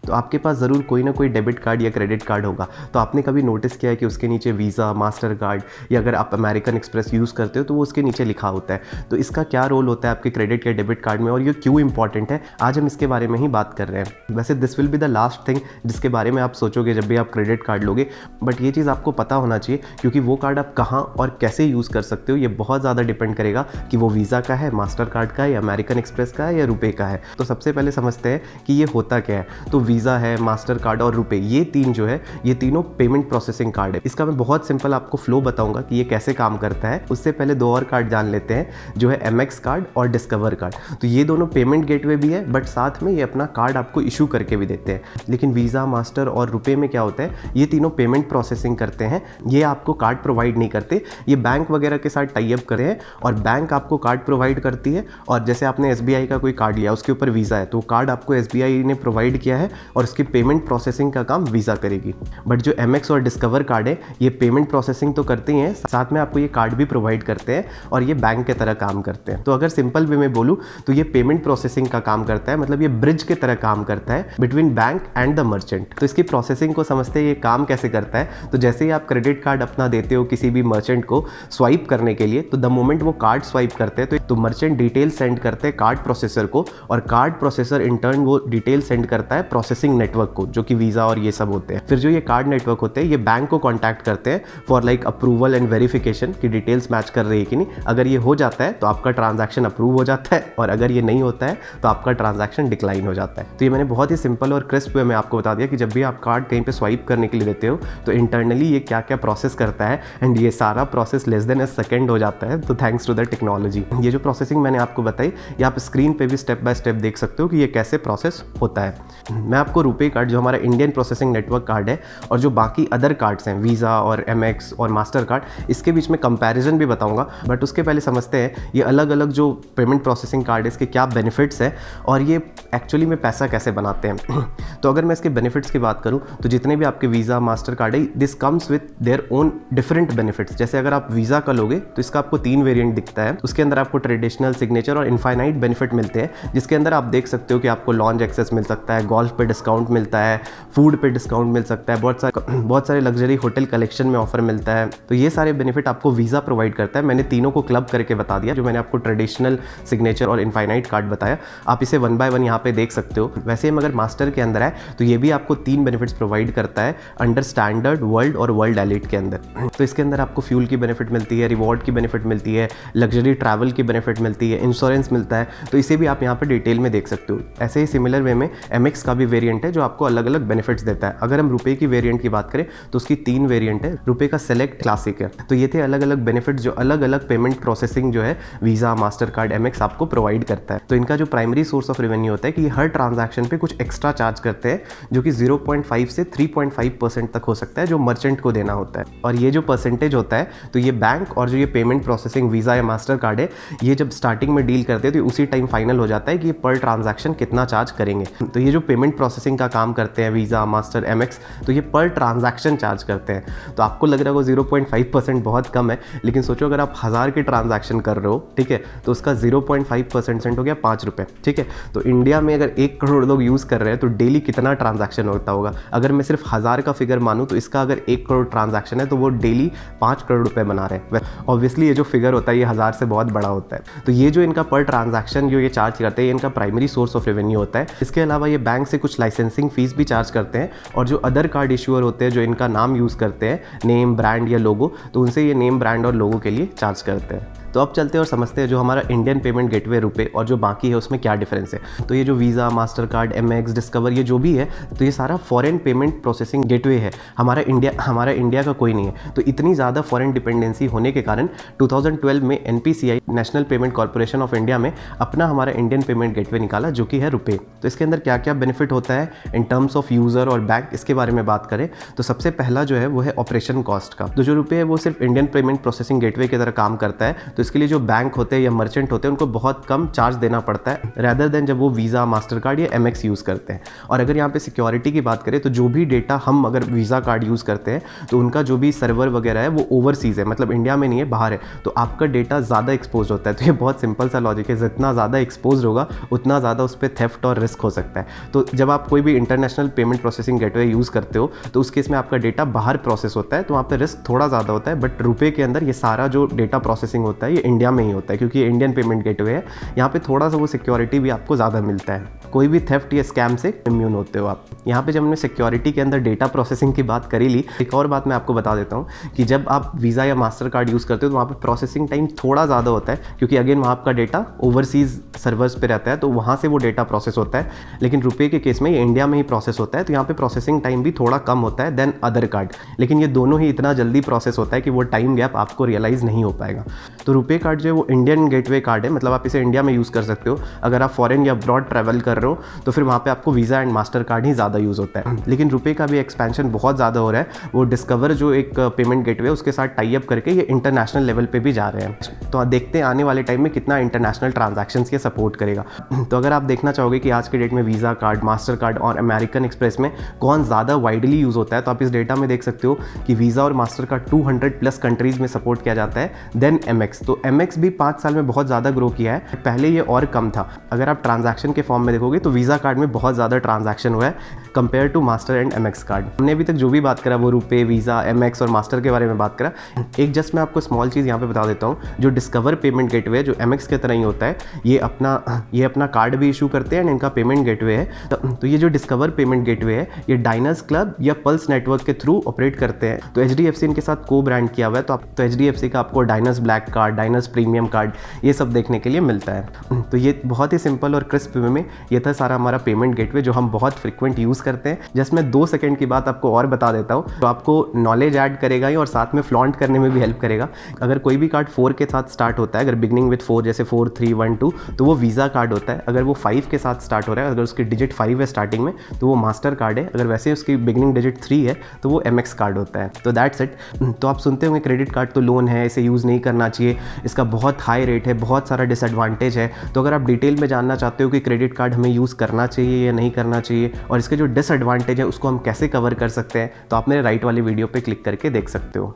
तो आपके पास ज़रूर कोई ना कोई डेबिट कार्ड या क्रेडिट कार्ड होगा। तो आपने कभी नोटिस किया है कि उसके नीचे वीज़ा, मास्टर कार्ड या अगर आप अमेरिकन एक्सप्रेस यूज़ करते हो तो वो उसके नीचे लिखा होता है। तो इसका क्या रोल होता है आपके क्रेडिट या डेबिट कार्ड में और ये क्यों इंपॉर्टेंट है, आज हम इसके बारे में ही बात कर रहे हैं। वैसे this will be the last thing जिसके बारे में आप सोचोगे जब भी आप क्रेडिट कार्ड लोगे, बट ये चीज़ आपको पता होना चाहिए क्योंकि वो कार्ड आप कहाँ और कैसे यूज़ कर सकते हो ये बहुत ज़्यादा डिपेंड करेगा कि वो वीज़ा का है, मास्टर कार्ड का है या अमेरिकन एक्सप्रेस का है या रुपए का है। तो सबसे पहले समझते हैं कि ये होता क्या है। तो वीज़ा है, मास्टर कार्ड और रुपए, ये तीन जो है ये तीनों पेमेंट प्रोसेसिंग कार्ड है। इसका मैं बहुत सिंपल आपको फ्लो बताऊंगा कि ये कैसे काम करता है। उससे पहले दो और कार्ड जान लेते हैं जो है एमएक्स कार्ड और डिस्कवर कार्ड। तो ये दोनों पेमेंट गेटवे भी है बट साथ में ये अपना कार्ड आपको इशू करके भी देते हैं। लेकिन वीज़ा, मास्टर और रुपए में क्या होता है, ये तीनों पेमेंट प्रोसेसिंग करते हैं, ये आपको कार्ड प्रोवाइड नहीं करते। ये बैंक वगैरह के साथ टाई अप करे हैं और बैंक आपको कार्ड प्रोवाइड करती है। और जैसे आपने एसबीआई का कोई कार्ड लिया, उसके ऊपर वीज़ा है, तो कार्ड आपको एसबीआई ने प्रोवाइड किया है और उसकी पेमेंट प्रोसेसिंग का काम वीज़ा करेगी। बट जो एमएक्स और डिस्कवर कार्ड है ये पेमेंट प्रोसेसिंग तो करते ही हैं, साथ में आपको ये कार्ड भी प्रोवाइड करते हैं और ये बैंक की तरह काम करते हैं। तो अगर सिंपल वे में बोलूँ तो ये पेमेंट प्रोसेसिंग का काम करता है, मतलब ये ब्रिज की तरह काम करता है between bank and the merchant. तो इसकी प्रोसेसिंग को समझते हैं ये काम कैसे करता है। तो जैसे ही आप क्रेडिट कार्ड अपना देते हो किसी भी मर्चेंट को स्वाइप करने के लिए, तो द मोमेंट वो कार्ड स्वाइप करते हैं तो मर्चेंट डिटेल सेंड करते हैं कार्ड प्रोसेसर को और कार्ड प्रोसेसर इन टर्न वो डिटेल सेंड करता है प्रोसेसिंग नेटवर्क को, जो कि वीज़ा और ये सब होते हैं। फिर जो ये कार्ड नेटवर्क होते हैं ये बैंक को कॉन्टैक्ट करते हैं for like approval and verification की डिटेल्स मैच कर रही है कि नहीं। अगर ये हो जाता है तो आपका ट्रांजैक्शन अप्रूव हो जाता है और अगर ये नहीं होता है तो आपका ट्रांजैक्शन डिक्लाइन हो जाता है। तो ये मैंने बहुत ही सिंपल और क्रिस्प वे में आपको बता दिया कि जब भी आप कार्ड कहीं पे स्वाइप करने के लिए देते हो तो इंटरनली ये क्या क्या प्रोसेस करता है एंड ये सारा process less than a second हो जाता है। तो थैंक्स टू द टेक्नोलॉजी। ये जो प्रोसेसिंग मैंने आपको बताई ये आप स्क्रीन पे भी स्टेप बाय स्टेप देख सकते हो कि ये कैसे प्रोसेस होता है। मैं आपको रुपे कार्ड जो हमारा इंडियन प्रोसेसिंग नेटवर्क कार्ड है और जो बाकी अदर कार्ड्स हैं वीज़ा और एमएक्स और मास्टर कार्ड, इसके बीच में कंपैरिजन भी बताऊंगा। बट उसके पहले समझते हैं ये अलग अलग जो पेमेंट प्रोसेसिंग कार्ड है इसके क्या बेनिफिट्स हैं और ये एक्चुअली में पैसा कैसे बनाते हैं। तो अगर मैं इसके बेनिफिट्स की बात करूं तो जितने भी आपके वीज़ा, मास्टर कार्ड है this comes with their own different benefits. जैसे अगर आप वीज़ा का लोगे तो इसका आपको 3 वेरिएंट दिखता है। उसके अंदर आपको ट्रेडिशनल, सिग्नेचर और इनफाइनाइट बेनिफिट मिलते हैं, जिसके अंदर आप देख सकते हो कि आपको लॉन्च एक्सेस मिल सकता है, गोल्फ पे डिस्काउंट मिलता है, फूड पे डिस्काउंट मिल सकता है, बहुत सारे लग्जरी होटल कलेक्शन में ऑफर मिलता है। तो ये सारे बेनिफिट आपको वीज़ा प्रोवाइड करता है। मैंने तीनों को क्लब करके बता दिया, जो मैंने आपको ट्रेडिशनल, सिग्नेचर और इनफाइनाइट कार्ड बताया। आप इसे 1 बाय 1 यहाँ पे देख सकते हो। वैसे हम अगर मास्टर के अंदर है तो ये भी आपको 3 बेनिफिट्स प्रोवाइड करता है अंडर स्टैंडर्ड, वर्ल्ड और वर्ल्ड एलिट के अंदर। तो इसके अंदर आपको फ्यूल की बेनिफिट मिलती है, रिवॉर्ड की बेनिफिट मिलती है, लग्जरी ट्रैवल की बेनिफिट मिलती है, इंश्योरेंस मिलता है। तो इसे भी आप यहाँ पे डिटेल में देख सकते हो। ऐसे ही सिमिलर वे में एमएक्स का भी वेरिएंट है जो आपको अलग अलग बेनिफिट्स देता है। अगर हम रुपए की वेरिएंट की बात करें तो उसकी 3 वेरिएंट है। रुपए का सेलेक्ट, क्लासिक है। तो ये थे अलग अलग बेनिफिट्स जो अलग अलग पेमेंट प्रोसेसिंग जो है वीज़ा, मास्टर कार्ड, एमएक्स आपको प्रोवाइड करता है। तो इनका जो प्राइमरी सोर्स ऑफ रेवेन्यू होता है कि हर ट्रांजैक्शन पे कुछ एक्स्ट्रा चार्ज करते हैं जो कि 0.5 से 3.5% तक हो सकता है, जो मर्चेंट को देना होता है। और ये जो परसेंटेज होता है तो ये बैंक और जो ये पेमेंट प्रोसेसिंग वीज़ा या मास्टर कार्ड है ये जब स्टार्टिंग में डील करते हैं तो उसी टाइम फाइनल हो जाता है कि ये पर ट्रांजैक्शन कितना चार्ज करेंगे। तो ये जो पेमेंट प्रोसेसिंग का काम करते हैं वीज़ा, मास्टर, एमएक्स, तो ये पर ट्रांजैक्शन चार्ज करते हैं। तो आपको लग रहा होगा 0.5% बहुत कम है, लेकिन सोचो अगर आप 1000 के ट्रांजैक्शन कर रहे हो, ठीक है, तो उसका 0.5% हो गया 5 रुपये, ठीक है। तो इंडिया में अगर 1 करोड़ लोग यूज़ कर रहे हैं तो डेली कितना ट्रांजैक्शन होता होगा। अगर मैं सिर्फ 1000 का फिगर मानूँ तो इसका अगर 1 करोड़ ट्रांजैक्शन है तो वो डेली 5 करोड़ रुपए बना रहे हैं। ऑब्वियसली ये जो फिगर होता है ये 1000 से बहुत बड़ा होता है। तो ये जो इनका पर ट्रांजैक्शन जो ये चार्ज करते हैं, इनका प्राइमरी सोर्स ऑफ रेवेन्यू होता है। इसके अलावा ये बैंक से कुछ लाइसेंसिंग फीस भी चार्ज करते हैं और जो अदर कार्ड इशूअर होते हैं जो इनका नाम यूज़ करते हैं, नेम, ब्रांड या लोगो, तो उनसे ये नेम, ब्रांड और लोगो के लिए चार्ज करते हैं। तो अब चलते हैं और समझते हैं जो हमारा इंडियन पेमेंट गेटवे रुपए और जो बाकी है उसमें क्या डिफरेंस है। तो ये जो visa, master card, MX, discover ये जो भी है तो ये सारा फॉरेन पेमेंट प्रोसेसिंग गेटवे है। हमारा इंडिया का कोई नहीं है। तो इतनी ज़्यादा फॉरेन डिपेंडेंसी होने के कारण 2012 में NPCI, national payment corporation of India में अपना हमारा इंडियन पेमेंट गेटवे निकाला जो कि है रुपे। तो इसके अंदर क्या क्या बेनिफिट होता है इन टर्म्स ऑफ यूज़र और बैंक, इसके बारे में बात करें तो सबसे पहला जो है वो है ऑपरेशन कॉस्ट का। तो जो रुपए है वो सिर्फ इंडियन पेमेंट प्रोसेसिंग गेटवे की तरह काम करता है। तो इसके लिए जो बैंक होते हैं या मर्चेंट होते हैं उनको बहुत कम चार्ज देना पड़ता है रैदर देन जब वो वीज़ा, मास्टर कार्ड या MX यूज़ करते हैं। और अगर यहाँ पे सिक्योरिटी की बात करें तो जो भी डेटा हम अगर वीज़ा कार्ड यूज़ करते हैं तो उनका जो भी सर्वर वगैरह है वो ओवरसीज़ है, मतलब इंडिया में नहीं है, बाहर है, तो आपका डेटा ज़्यादा एक्सपोज होता है। तो ये बहुत सिंपल सा लॉजिक है, जितना ज़्यादा एक्सपोज होगा उतना ज़्यादा उस पर थेफ्ट और रिस्क हो सकता है। तो जब आप कोई भी international payment processing gateway use करते हो तो उस केस में आपका डेटा बाहर प्रोसेस होता है, तो वहाँ पे रिस्क थोड़ा ज़्यादा होता है। बट रुपए के अंदर ये सारा जो डेटा प्रोसेसिंग होता है ये इंडिया में ही होता है, क्योंकि ये इंडियन पेमेंट गेटवे है। यहाँ पे थोड़ा सा वो सिक्योरिटी भी आपको ज़्यादा मिलता है, कोई भी थेफ्ट या स्कैम से इम्यून होते हो आप। यहाँ पे जब हमने सिक्योरिटी के अंदर डेटा प्रोसेसिंग की बात करी ली, एक और बात मैं आपको बता देता हूँ कि जब आप वीज़ा या मास्टर कार्ड यूज़ करते हो तो वहाँ पे प्रोसेसिंग टाइम थोड़ा ज़्यादा होता है, क्योंकि अगेन वहाँ आपका डेटा ओवरसीज़ सर्वर्स पे रहता है, तो वहाँ से वो डेटा प्रोसेस होता है। लेकिन रुपये के केस में ये इंडिया में ही प्रोसेस होता है, तो यहाँ पे प्रोसेसिंग टाइम भी थोड़ा कम होता है देन अदर कार्ड। लेकिन ये दोनों ही इतना जल्दी प्रोसेस होता है कि वो टाइम गैप आपको रियलाइज़ नहीं हो पाएगा। तो रुपये कार्ड जो है वो इंडियन गेटवे कार्ड है, मतलब आप इसे इंडिया में यूज़ कर सकते हो। अगर आप फॉरेन या अब्रॉड ट्रैवल कर रहे हो तो फिर वहाँ पे आपको वीज़ा एंड मास्टर कार्ड ही ज़्यादा यूज़ होता है। लेकिन रुपये का भी एक्सपेंशन बहुत ज़्यादा हो रहा है। वो डिस्कवर जो एक पेमेंट गेटवे है उसके साथ टाई अप करके ये इंटरनेशनल लेवल पे भी जा रहे हैं। तो देखते हैं आने वाले टाइम में कितना इंटरनेशनल ट्रांजैक्शंस ये सपोर्ट करेगा। तो अगर आप देखना चाहोगे कि आज के डेट में वीज़ा कार्ड, मास्टर कार्ड और अमेरिकन एक्सप्रेस में कौन ज़्यादा वाइडली यूज़ होता है, तो आप इस डेटा में देख सकते हो कि वीज़ा और मास्टर कार्ड 200+ कंट्रीज़ में सपोर्ट किया जाता है देन MX। तो MX भी 5 साल में बहुत ज़्यादा ग्रो किया है, पहले ये और कम था। अगर आप ट्रांजैक्शन के फॉर्म में देखोगे तो वीज़ा कार्ड में बहुत ज़्यादा ट्रांजैक्शन हुआ है compare to master and MX card. हमने अभी तक जो भी बात करा वो रुपये, वीज़ा, MX और मास्टर के बारे में बात करा। एक जस्ट मैं आपको स्मॉल चीज़ यहाँ पे बता देता हूँ, जो डिस्कवर पेमेंट गेटवे है जो MX के तरह ही होता है, ये अपना कार्ड भी इशू करते हैं एंड इनका पेमेंट गेटवे है। तो ये जो डिस्कवर पेमेंट गेटवे है ये डायनर्स क्लब या पल्स नेटवर्क के थ्रू ऑपरेट करते हैं। तो HDFC इनके साथ को ब्रांड किया हुआ है, तो HDFC का आपको Diners black card, Diners premium card ये सब देखने के लिए मिलता है। तो ये बहुत ही सिंपल और क्रिस्प वे में ये था सारा हमारा पेमेंट गेटवे जो हम बहुत फ्रिक्वेंट यूज़ करते हैं। जस्ट मैं 2 सेकंड की बात आपको और बता देता हूँ, तो आपको नॉलेज ऐड करेगा ही और साथ में फ्लॉन्ट करने में भी हेल्प करेगा। अगर कोई भी कार्ड 4 के साथ स्टार्ट होता है, अगर बिगनिंग विथ 4 जैसे 4, 3, 1, 2 तो वो वीज़ा कार्ड होता है। अगर वो 5 के साथ स्टार्ट हो रहा है, अगर उसकी डिजिट 5 है स्टार्टिंग में तो वो मास्टर कार्ड है। अगर वैसे उसकी बिगनिंग डिजिट 3 है तो वो MX कार्ड होता है। तो दैट्स इट। तो आप सुनते होंगे क्रेडिट कार्ड तो लोन है, इसे यूज़ नहीं करना चाहिए, इसका बहुत हाई रेट है, बहुत सारा डिसएडवांटेज है। तो अगर आप डिटेल में जानना चाहते हो कि क्रेडिट कार्ड हमें यूज़ करना चाहिए या नहीं करना चाहिए और इसके जो डिसएडवांटेज है उसको हम कैसे कवर कर सकते हैं, तो आप मेरे राइट वाली वीडियो पे क्लिक करके देख सकते हो।